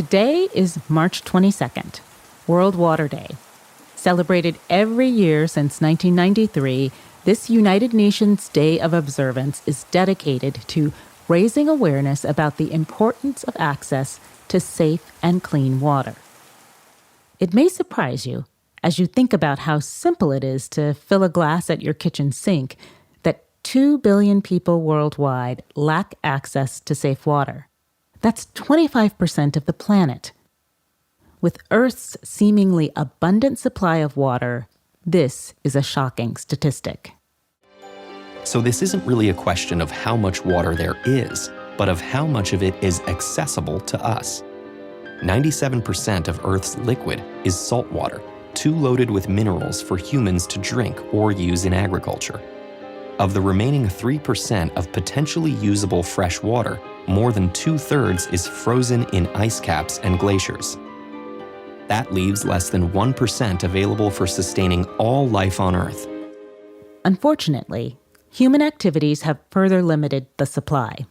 Today is March 22nd, World Water Day. Celebrated every year since 1993, this United Nations Day of Observance is dedicated to raising awareness about the importance of access to safe and clean water. It may surprise you, as you think about how simple it is to fill a glass at your kitchen sink, that 2 billion people worldwide lack access to safe water. That's 25% of the planet. With Earth's seemingly abundant supply of water, this is a shocking statistic. So this isn't really a question of how much water there is, but of how much of it is accessible to us. 97% of Earth's liquid is salt water, too loaded with minerals for humans to drink or use in agriculture. Of the remaining 3% of potentially usable fresh water, more than 2/3 is frozen in ice caps and glaciers. That leaves less than 1% available for sustaining all life on Earth. Unfortunately, human activities have further limited the supply.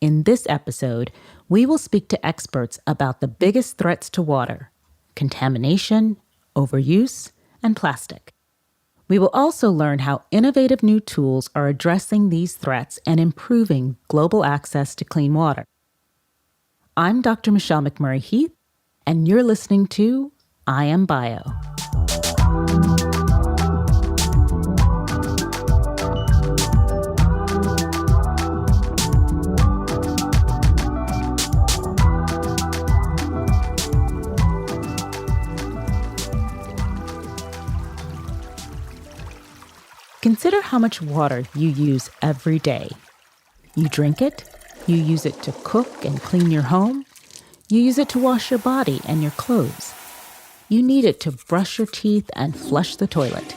In this episode, we will speak to experts about the biggest threats to water: contamination, overuse, and plastic. We will also learn how innovative new tools are addressing these threats and improving global access to clean water. I'm Dr. Michelle McMurray-Heath, and you're listening to I Am Bio. Consider how much water you use every day. You drink it, you use it to cook and clean your home, you use it to wash your body and your clothes. You need it to brush your teeth and flush the toilet.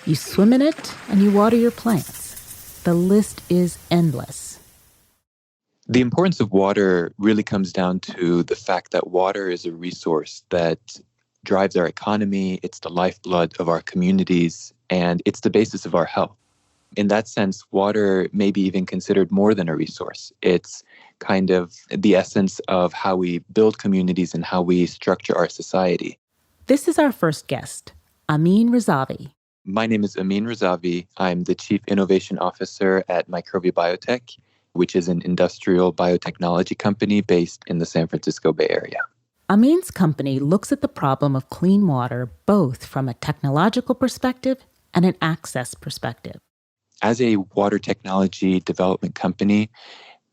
You swim in it and you water your plants. The list is endless. The importance of water really comes down to the fact that water is a resource that drives our economy, it's the lifeblood of our communities, and it's the basis of our health. In that sense, water may be even considered more than a resource. It's kind of the essence of how we build communities and how we structure our society. This is our first guest, Amin Razavi. My name is Amin Razavi. I'm the Chief Innovation Officer at Microvia Biotech, which is an industrial biotechnology company based in the San Francisco Bay Area. Amin's company looks at the problem of clean water both from a technological perspective and an access perspective. As a water technology development company,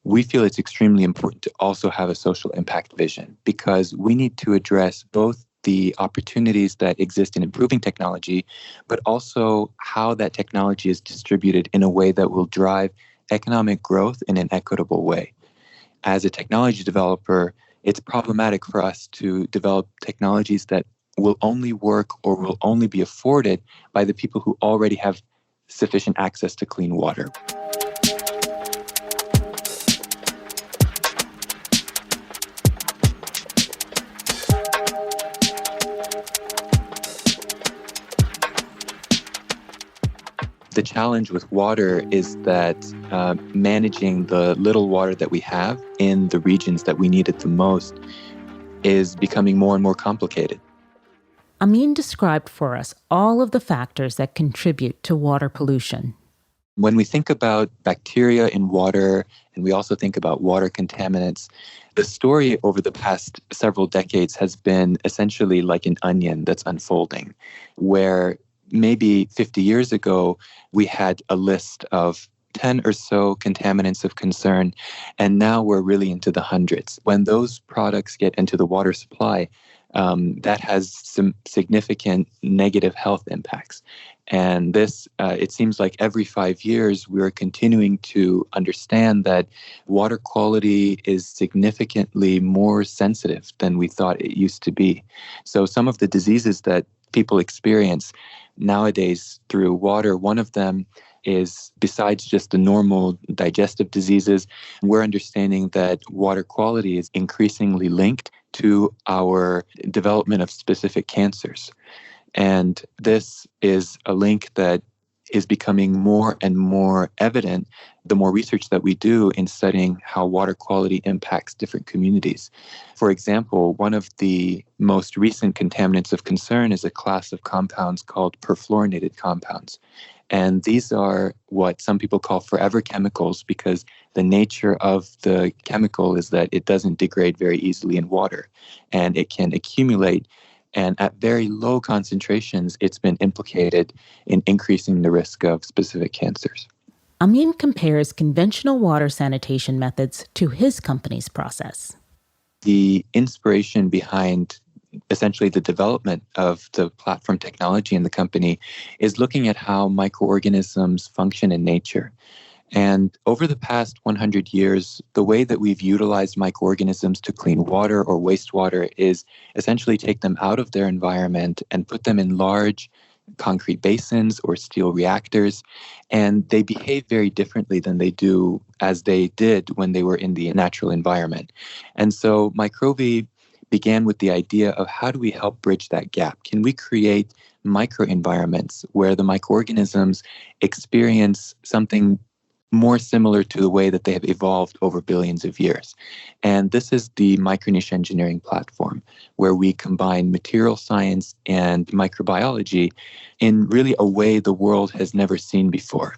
we feel it's extremely important to also have a social impact vision because we need to address both the opportunities that exist in improving technology, but also how that technology is distributed in a way that will drive economic growth in an equitable way. As a technology developer, it's problematic for us to develop technologies that will only work or will only be afforded by the people who already have sufficient access to clean water. The challenge with water is that managing the little water that we have in the regions that we need it the most is becoming more and more complicated. Amin described for us all of the factors that contribute to water pollution. When we think about bacteria in water, and we also think about water contaminants, the story over the past several decades has been essentially like an onion that's unfolding, where maybe 50 years ago, we had a list of 10 or so contaminants of concern, and now we're really into the hundreds. When those products get into the water supply, that has some significant negative health impacts. And this, it seems like every 5 years, we're continuing to understand that water quality is significantly more sensitive than we thought it used to be. So some of the diseases that people experience nowadays through water, one of them is, besides just the normal digestive diseases, we're understanding that water quality is increasingly linked to our development of specific cancers. And this is a link that is becoming more and more evident the more research that we do in studying how water quality impacts different communities. For example, one of the most recent contaminants of concern is a class of compounds called perfluorinated compounds. And these are what some people call forever chemicals because the nature of the chemical is that it doesn't degrade very easily in water and it can accumulate. And at very low concentrations, it's been implicated in increasing the risk of specific cancers. Amin compares conventional water sanitation methods to his company's process. The inspiration behind essentially the development of the platform technology in the company is looking at how microorganisms function in nature. And over the past 100 years, the way that we've utilized microorganisms to clean water or wastewater is essentially take them out of their environment and put them in large concrete basins or steel reactors. And they behave very differently than they do as they did when they were in the natural environment. And so Microvi began with the idea of how do we help bridge that gap? Can we create microenvironments where the microorganisms experience something more similar to the way that they have evolved over billions of years? And this is the microniche engineering platform, where we combine material science and microbiology in really a way the world has never seen before.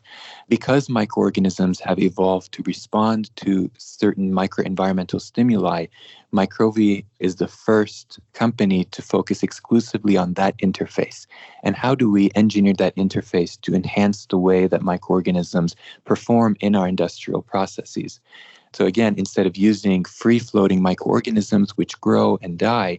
Because microorganisms have evolved to respond to certain microenvironmental stimuli, Microvi is the first company to focus exclusively on that interface. And how do we engineer that interface to enhance the way that microorganisms perform in our industrial processes? So again, instead of using free-floating microorganisms which grow and die,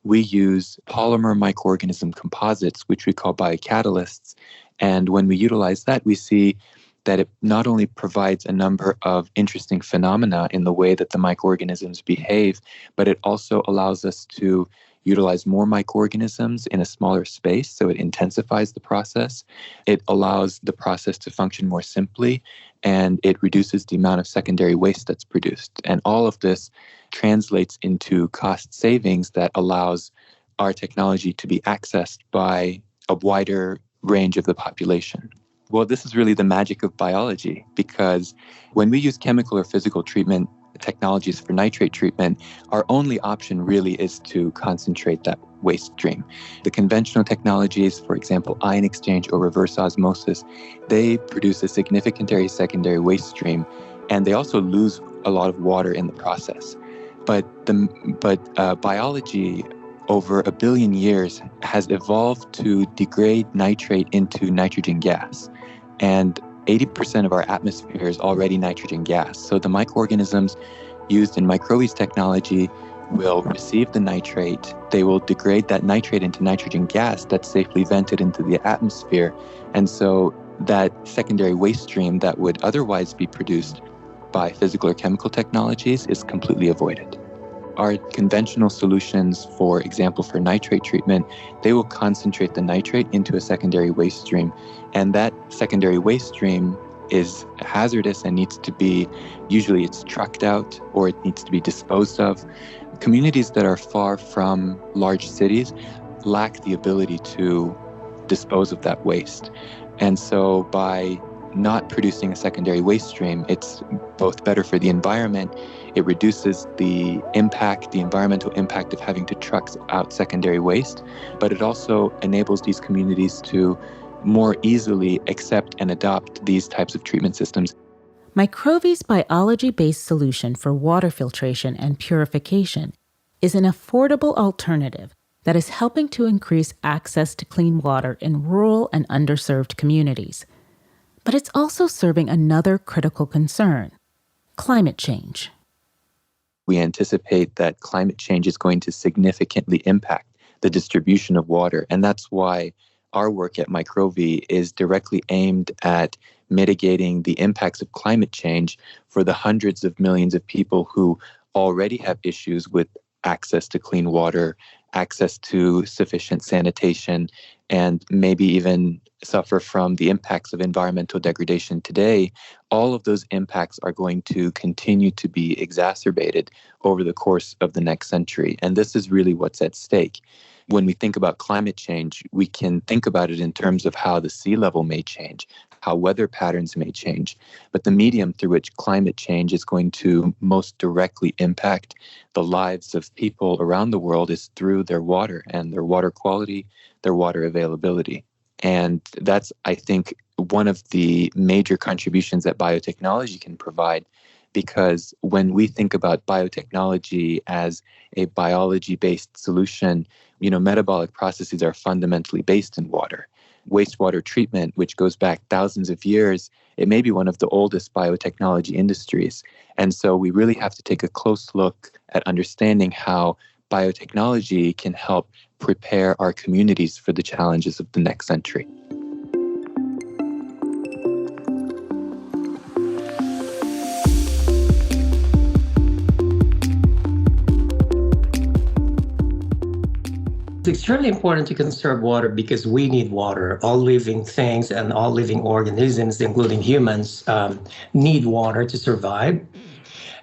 we use polymer microorganism composites, which we call biocatalysts. And when we utilize that, we see that it not only provides a number of interesting phenomena in the way that the microorganisms behave, but it also allows us to utilize more microorganisms in a smaller space, so it intensifies the process. It allows the process to function more simply, and it reduces the amount of secondary waste that's produced. And all of this translates into cost savings that allows our technology to be accessed by a wider range of the population. Well, this is really the magic of biology, because when we use chemical or physical treatment technologies for nitrate treatment, our only option really is to concentrate that waste stream. The conventional technologies, for example, ion exchange or reverse osmosis, they produce a significant secondary waste stream, and they also lose a lot of water in the process. But biology over 1 billion years has evolved to degrade nitrate into nitrogen gas. And 80% of our atmosphere is already nitrogen gas. So the microorganisms used in Microvi's technology will receive the nitrate. They will degrade that nitrate into nitrogen gas that's safely vented into the atmosphere. And so that secondary waste stream that would otherwise be produced by physical or chemical technologies is completely avoided. Our conventional solutions, for example, for nitrate treatment, they will concentrate the nitrate into a secondary waste stream. And that secondary waste stream is hazardous and needs to be, usually it's trucked out or it needs to be disposed of. Communities that are far from large cities lack the ability to dispose of that waste. And so by not producing a secondary waste stream, it's both better for the environment. It reduces the impact, the environmental impact of having to truck out secondary waste, but it also enables these communities to more easily accept and adopt these types of treatment systems. Microvi's biology-based solution for water filtration and purification is an affordable alternative that is helping to increase access to clean water in rural and underserved communities. But it's also serving another critical concern: climate change. We anticipate that climate change is going to significantly impact the distribution of water. And that's why our work at Microvi is directly aimed at mitigating the impacts of climate change for the hundreds of millions of people who already have issues with access to clean water, access to sufficient sanitation, and maybe even suffer from the impacts of environmental degradation today. All of those impacts are going to continue to be exacerbated over the course of the next century. And this is really what's at stake. when we think about climate change, we can think about it in terms of how the sea level may change, how weather patterns may change. But the medium through which climate change is going to most directly impact the lives of people around the world is through their water and their water quality, their water availability. And that's, I think, one of the major contributions that biotechnology can provide, because when we think about biotechnology as a biology-based solution, metabolic processes are fundamentally based in water. Wastewater treatment, which goes back thousands of years, it may be one of the oldest biotechnology industries. And so we really have to take a close look at understanding how biotechnology can help prepare our communities for the challenges of the next century. It's extremely important to conserve water because we need water. All living things and all living organisms, including humans, need water to survive.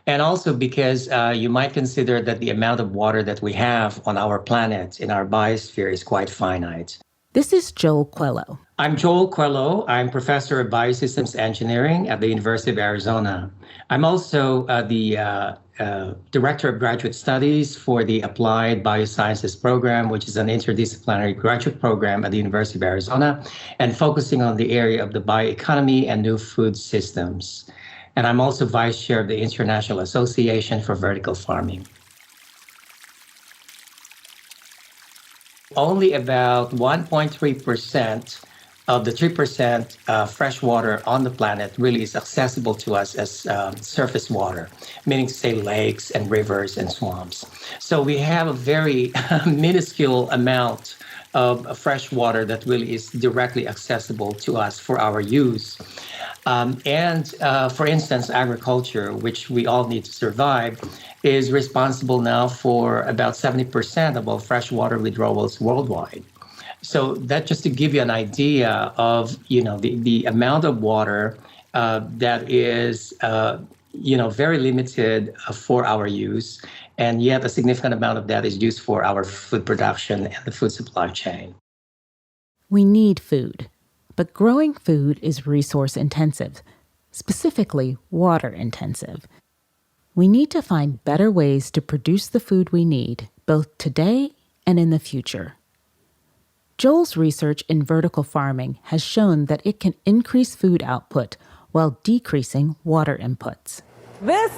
And also because you might consider that the amount of water that we have on our planet, in our biosphere, is quite finite. This is Joel Coelho. I'm Joel Coelho. I'm professor of biosystems engineering at the University of Arizona. I'm also the director of graduate studies for the Applied Biosciences program, which is an interdisciplinary graduate program at the University of Arizona, and focusing on the area of the bioeconomy and new food systems. And I'm also vice chair of the International Association for Vertical Farming. Only about 1.3% of the 3% fresh water on the planet really is accessible to us as surface water, meaning to say lakes and rivers and swamps. So we have a very minuscule amount of fresh water that really is directly accessible to us for our use. For instance, agriculture, which we all need to survive, is responsible now for about 70% of all freshwater withdrawals worldwide. So that just to give you an idea of, the amount of water that is, very limited for our use, and yet a significant amount of that is used for our food production and the food supply chain. We need food, but growing food is resource intensive, specifically water intensive. We need to find better ways to produce the food we need, both today and in the future. Joel's research in vertical farming has shown that it can increase food output while decreasing water inputs. This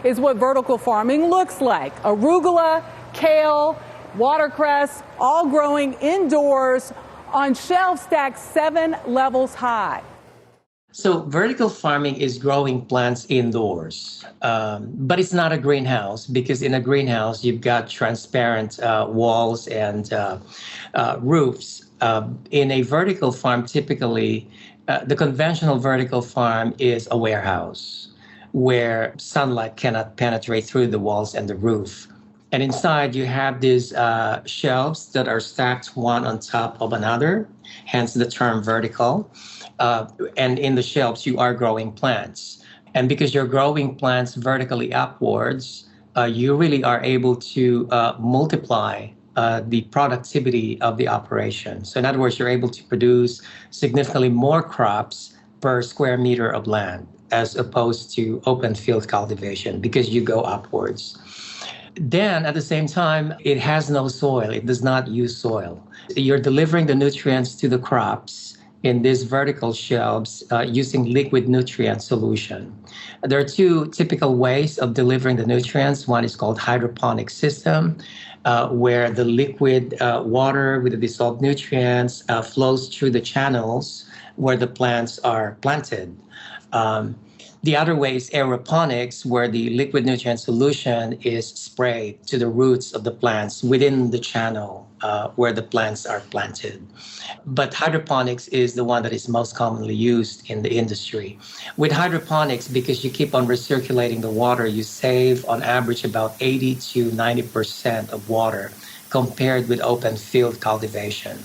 is what vertical farming looks like. Arugula, kale, watercress, all growing indoors on shelves stacked 7 levels high. So vertical farming is growing plants indoors, but it's not a greenhouse, because in a greenhouse, you've got transparent walls and roofs. In a vertical farm, typically, the conventional vertical farm is a warehouse where sunlight cannot penetrate through the walls and the roof. And inside, you have these shelves that are stacked one on top of another, hence the term vertical. And in the shelves, you are growing plants. And because you're growing plants vertically upwards, you really are able to multiply the productivity of the operation. So in other words, you're able to produce significantly more crops per square meter of land, as opposed to open field cultivation, because you go upwards. Then at the same time, it has no soil. It does not use soil. You're delivering the nutrients to the crops in these vertical shelves using liquid nutrient solution. There are 2 typical ways of delivering the nutrients. One is called hydroponic system, where the liquid water with the dissolved nutrients flows through the channels where the plants are planted. The other way is aeroponics, where the liquid nutrient solution is sprayed to the roots of the plants within the channel where the plants are planted. But hydroponics is the one that is most commonly used in the industry. With hydroponics, because you keep on recirculating the water, you save on average about 80 to 90% of water compared with open field cultivation.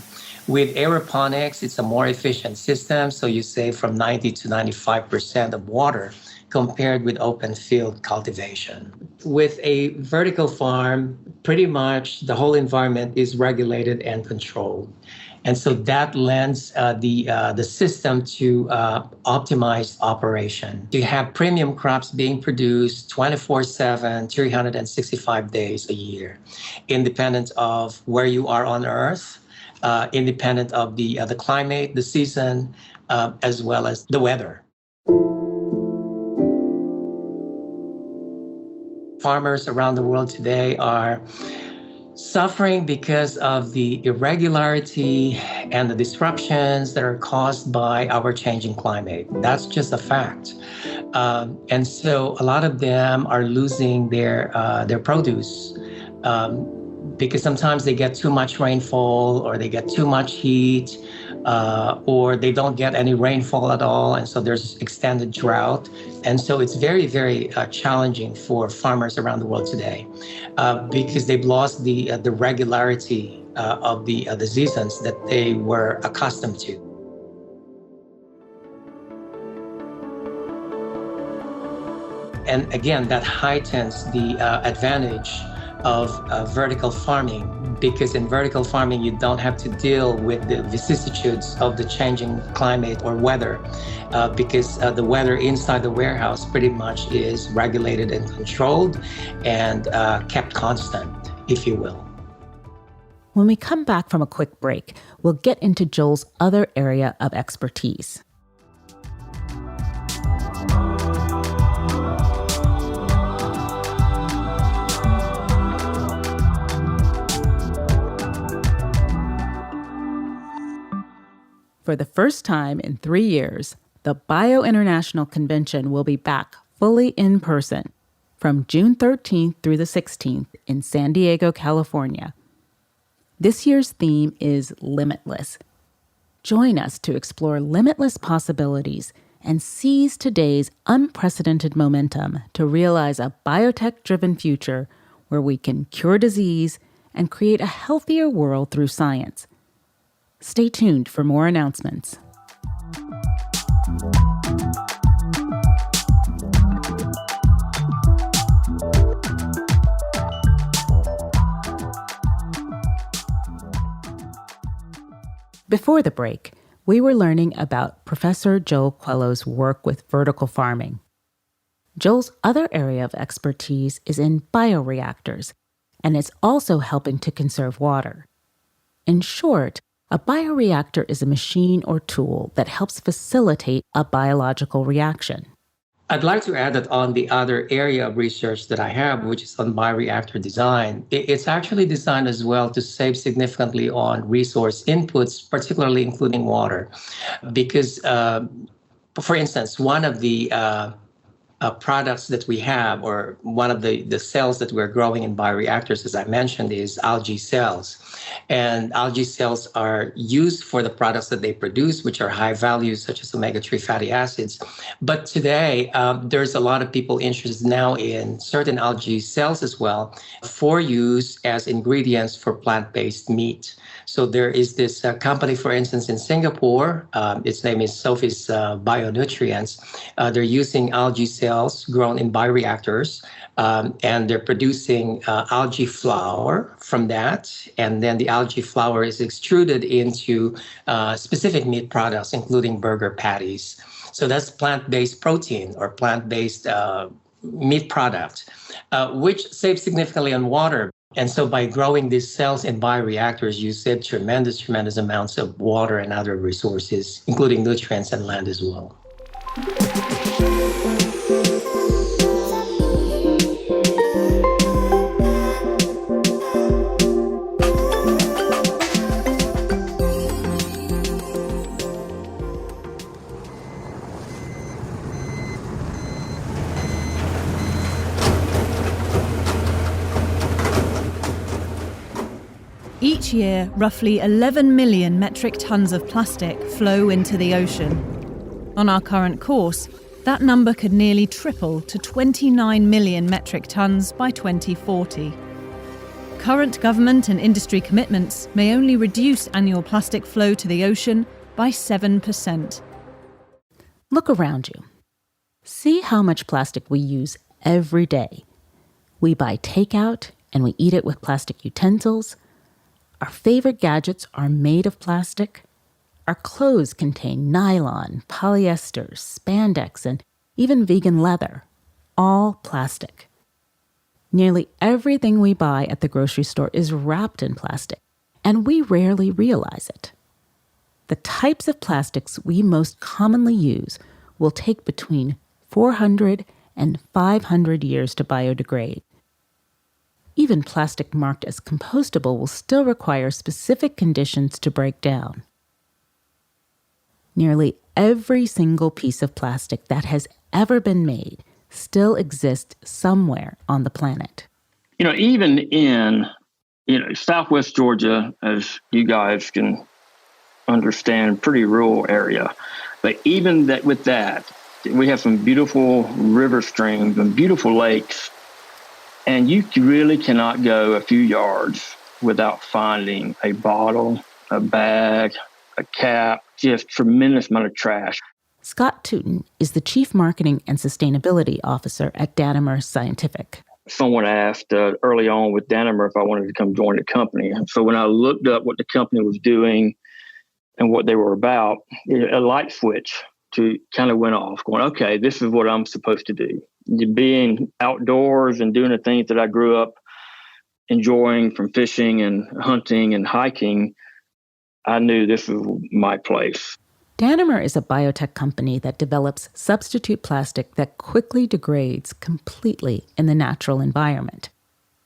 With aeroponics, it's a more efficient system, so you save from 90 to 95% of water compared with open field cultivation. With a vertical farm, pretty much the whole environment is regulated and controlled. And so that lends the system to optimized operation. You have premium crops being produced 24/7, 365 days a year, independent of where you are on Earth, independent of the climate, the season, as well as the weather. Farmers around the world today are suffering because of the irregularity and the disruptions that are caused by our changing climate. That's just a fact. And so a lot of them are losing their produce because sometimes they get too much rainfall or they get too much heat or they don't get any rainfall at all. And so there's extended drought. And so it's very, very challenging for farmers around the world today because they've lost the regularity of the seasons that they were accustomed to. And again, that heightens the advantage of vertical farming, because in vertical farming, you don't have to deal with the vicissitudes of the changing climate or weather, because the weather inside the warehouse pretty much is regulated and controlled and kept constant, if you will. When we come back from a quick break, we'll get into Joel's other area of expertise. For the first time in 3 years, the Bio International Convention will be back fully in person from June 13th through the 16th in San Diego, California. This year's theme is Limitless. Join us to explore limitless possibilities and seize today's unprecedented momentum to realize a biotech-driven future where we can cure disease and create a healthier world through science. Stay tuned for more announcements. Before the break, we were learning about Professor Joel Coelho's work with vertical farming. Joel's other area of expertise is in bioreactors, and it's also helping to conserve water. In short, a bioreactor is a machine or tool that helps facilitate a biological reaction. I'd like to add that on the other area of research that I have, which is on bioreactor design, it's actually designed as well to save significantly on resource inputs, particularly including water. Because, for instance, one of the products that we have, or one of the cells that we're growing in bioreactors, as I mentioned, is algae cells. And algae cells are used for the products that they produce, which are high value, such as omega-3 fatty acids. But today, there's a lot of people interested now in certain algae cells as well for use as ingredients for plant-based meat. So there is this company, for instance, in Singapore. Its name is Sophie's Bionutrients. They're using algae cells grown in bioreactors, and they're producing algae flour from that. And then the algae flour is extruded into specific meat products, including burger patties. So that's plant-based protein or plant-based meat product, which saves significantly on water. And so by growing these cells in bioreactors, you save tremendous amounts of water and other resources, including nutrients and land as well. Each year, roughly 11 million metric tons of plastic flow into the ocean. On our current course, that number could nearly triple to 29 million metric tons by 2040. current government and industry commitments may only reduce annual plastic flow to the ocean by 7%. Look around you. See how much plastic we use every day. We buy takeout and we eat it with plastic utensils. Our favorite gadgets are made of plastic. Our clothes contain nylon, polyester, spandex, and even vegan leather. All plastic. Nearly everything we buy at the grocery store is wrapped in plastic, and we rarely realize it. The types of plastics we most commonly use will take between 400 and 500 years to biodegrade. Even plastic marked as compostable will still require specific conditions to break down. Nearly every single piece of plastic that has ever been made still exists somewhere on the planet. Even in, Southwest Georgia, as you guys can understand, pretty rural area. But even that, with that, we have some beautiful river streams and beautiful lakes. And you really cannot go a few yards without finding a bottle, a bag, a cap, just tremendous amount of trash. Scott Tootin is the Chief Marketing and Sustainability Officer at Danimer Scientific. Someone asked early on with Danimer if I wanted to come join the company. And so when I looked up what the company was doing and what they were about, a light switch kind of went off, going, okay, this is what I'm supposed to do. Being outdoors and doing the things that I grew up enjoying, from fishing and hunting and hiking, I knew this was my place. Danimer is a biotech company that develops substitute plastic that quickly degrades completely in the natural environment,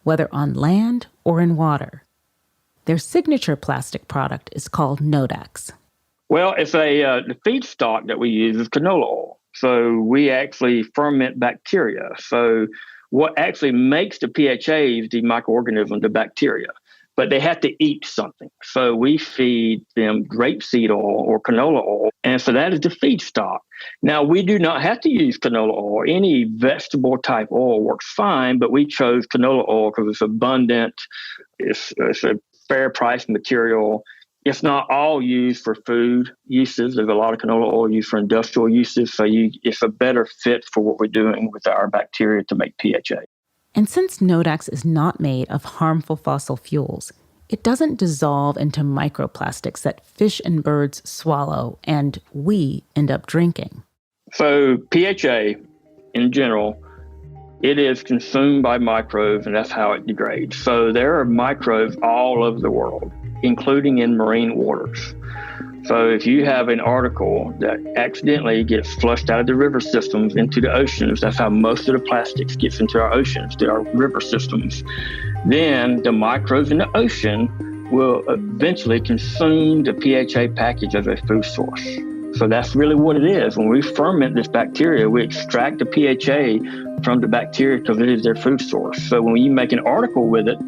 whether on land or in water. Their signature plastic product is called Nodax. Well, it's the feedstock that we use is canola oil. So we actually ferment bacteria. So what actually makes the PHAs, the microorganisms, the bacteria, but they have to eat something. So we feed them grapeseed oil or canola oil. And so that is the feedstock. Now, we do not have to use canola oil. Any vegetable type oil works fine, but we chose canola oil because it's abundant. It's a fair price material. It's not all used for food uses. There's a lot of canola oil used for industrial uses. So it's a better fit for what we're doing with our bacteria to make PHA. And since Nodax is not made of harmful fossil fuels, it doesn't dissolve into microplastics that fish and birds swallow and we end up drinking. So PHA, in general, it is consumed by microbes, and that's how it degrades. So there are microbes all over the world, including in marine waters. So if you have an article that accidentally gets flushed out of the river systems into the oceans, that's how most of the plastics gets into our oceans, to our river systems, then the microbes in the ocean will eventually consume the PHA package as a food source. So that's really what it is. When we ferment this bacteria, we extract the PHA from the bacteria because it is their food source. So when you make an article with it,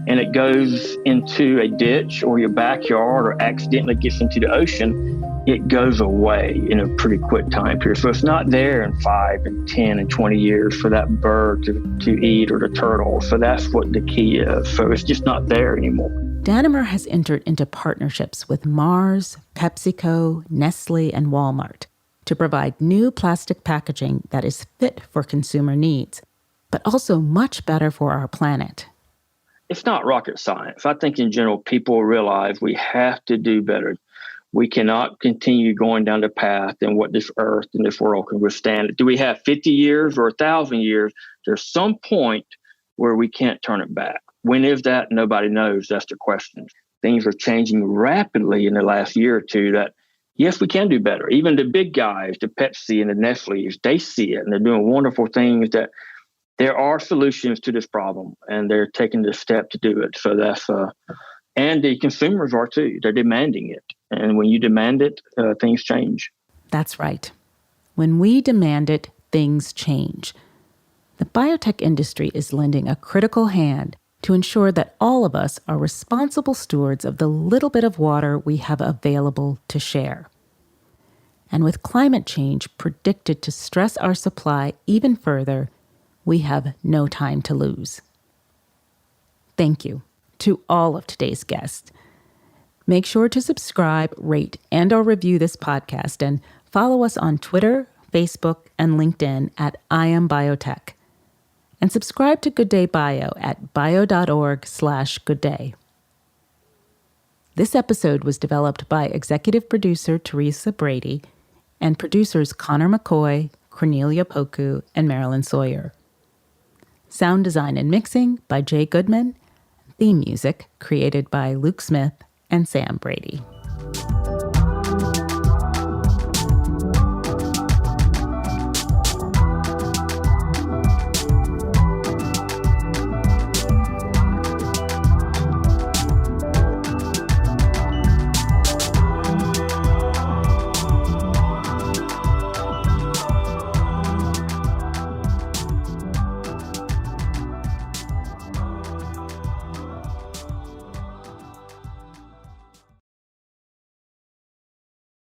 and it goes into a ditch or your backyard or accidentally gets into the ocean, it goes away in a pretty quick time period. So it's not there in 5 and 10 and 20 years for that bird to eat or the turtle. So that's what the key is. So it's just not there anymore. Danimer has entered into partnerships with Mars, PepsiCo, Nestle, and Walmart to provide new plastic packaging that is fit for consumer needs, but also much better for our planet. It's not rocket science. I think in general, people realize we have to do better. We cannot continue going down the path and what this earth and this world can withstand. Do we have 50 years or 1,000 years? There's some point where we can't turn it back. When is that? Nobody knows. That's the question. Things are changing rapidly in the last year or two that, yes, we can do better. Even the big guys, the Pepsi and the Nestle's, they see it and they're doing wonderful things that there are solutions to this problem, and they're taking the step to do it. So that's, and the consumers are too. They're demanding it. And when you demand it, things change. That's right. When we demand it, things change. The biotech industry is lending a critical hand to ensure that all of us are responsible stewards of the little bit of water we have available to share. And with climate change predicted to stress our supply even further, we have no time to lose. Thank you. to all of today's guests. Make sure to subscribe, rate, and/or review this podcast, and follow us on Twitter, Facebook, and LinkedIn at I Am Biotech. And subscribe to Good Day Bio at bio.org/goodday. This episode was developed by executive producer Teresa Brady and producers Connor McCoy, Cornelia Poku, and Marilyn Sawyer. Sound design and mixing by Jay Goodman. Theme music created by Luke Smith and Sam Brady.